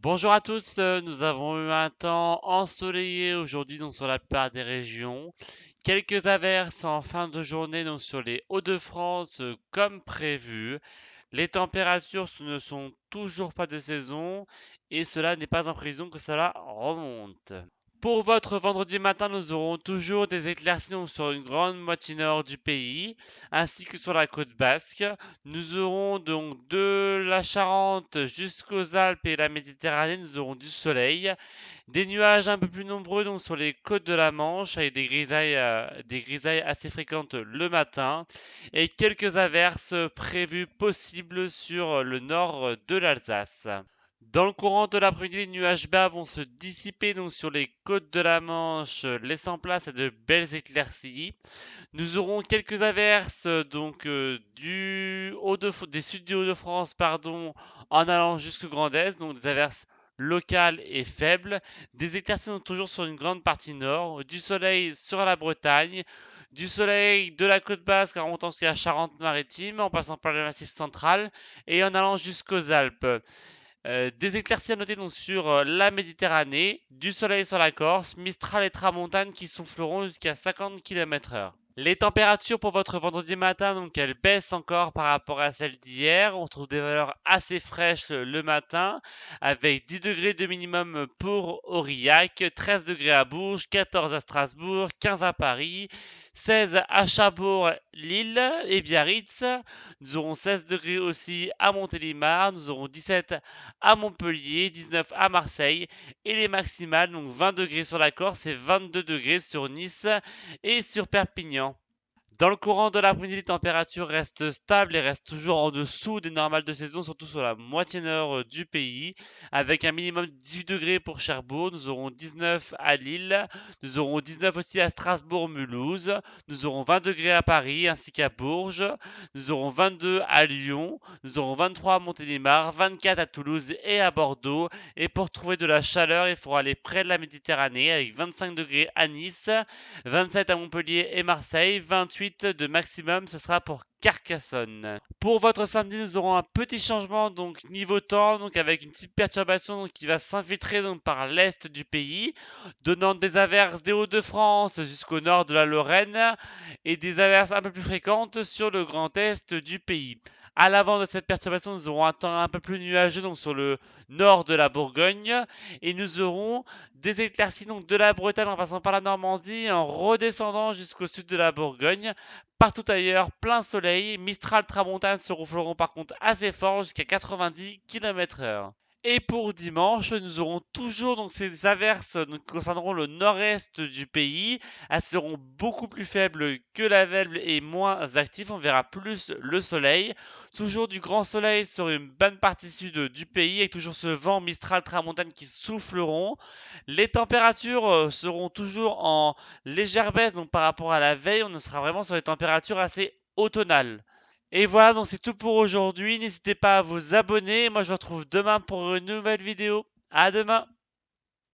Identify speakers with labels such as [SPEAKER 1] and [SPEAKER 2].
[SPEAKER 1] Bonjour à tous, nous avons eu un temps ensoleillé aujourd'hui donc sur la plupart des régions. Quelques averses en fin de journée donc sur les Hauts-de-France comme prévu. Les températures ne sont toujours pas de saison et cela n'est pas en prison que cela remonte. Pour votre vendredi matin, nous aurons toujours des éclaircies donc sur une grande moitié nord du pays, ainsi que sur la côte basque. Nous aurons donc de la Charente jusqu'aux Alpes et la Méditerranée, nous aurons du soleil. Des nuages un peu plus nombreux donc sur les côtes de la Manche, avec des grisailles assez fréquentes le matin, et quelques averses prévues possibles sur le nord de l'Alsace. Dans le courant de l'après-midi, les nuages bas vont se dissiper donc sur les côtes de la Manche, laissant place à de belles éclaircies. Nous aurons quelques averses des suds du Hauts-de-France en allant jusqu'au Grand Est, donc des averses locales et faibles. Des éclaircies donc toujours sur une grande partie nord, du soleil sur la Bretagne, du soleil de la côte basque en remontant jusqu'à la Charente-Maritime, en passant par le Massif central et en allant jusqu'aux Alpes. Des éclaircies à noter donc sur la Méditerranée, du soleil sur la Corse, Mistral et Tramontane qui souffleront jusqu'à 50 km/h. Les températures pour votre vendredi matin, donc elles baissent encore par rapport à celles d'hier. On trouve des valeurs assez fraîches le matin, avec 10 degrés de minimum pour Aurillac, 13 degrés à Bourges, 14 à Strasbourg, 15 à Paris, 16 à Chabourg, Lille et Biarritz. Nous aurons 16 degrés aussi à Montélimar, nous aurons 17 à Montpellier, 19 à Marseille et les maximales, donc 20 degrés sur la Corse et 22 degrés sur Nice et sur Perpignan. Dans le courant de l'après-midi, les températures restent stables et restent toujours en dessous des normales de saison, surtout sur la moitié nord du pays, avec un minimum de 18 degrés pour Cherbourg. Nous aurons 19 à Lille, nous aurons 19 aussi à Strasbourg-Mulhouse, nous aurons 20 degrés à Paris ainsi qu'à Bourges, nous aurons 22 à Lyon, nous aurons 23 à Montélimar, 24 à Toulouse et à Bordeaux. Et pour trouver de la chaleur, il faudra aller près de la Méditerranée avec 25 degrés à Nice, 27 à Montpellier et Marseille, 28 de maximum, ce sera pour Carcassonne. Pour votre samedi, nous aurons un petit changement donc niveau temps, donc avec une petite perturbation qui va s'infiltrer donc par l'est du pays, donnant des averses des Hauts-de-France jusqu'au nord de la Lorraine et des averses un peu plus fréquentes sur le grand est du pays. À l'avant de cette perturbation, nous aurons un temps un peu plus nuageux donc sur le nord de la Bourgogne et nous aurons des éclaircies donc de la Bretagne en passant par la Normandie, en redescendant jusqu'au sud de la Bourgogne. Partout ailleurs, plein soleil, Mistral Tramontane se rouffleront par contre assez fort jusqu'à 90 km/h. Et pour dimanche, nous aurons toujours donc ces averses qui concerneront le nord-est du pays. Elles seront beaucoup plus faibles que la veille et moins actives. On verra plus le soleil. Toujours du grand soleil sur une bonne partie sud du pays avec toujours ce vent Mistral Tramontane qui souffleront. Les températures seront toujours en légère baisse donc par rapport à la veille. On sera vraiment sur des températures assez automnales. Et voilà, donc c'est tout pour aujourd'hui. N'hésitez pas à vous abonner. Moi, je vous retrouve demain pour une nouvelle vidéo. À demain!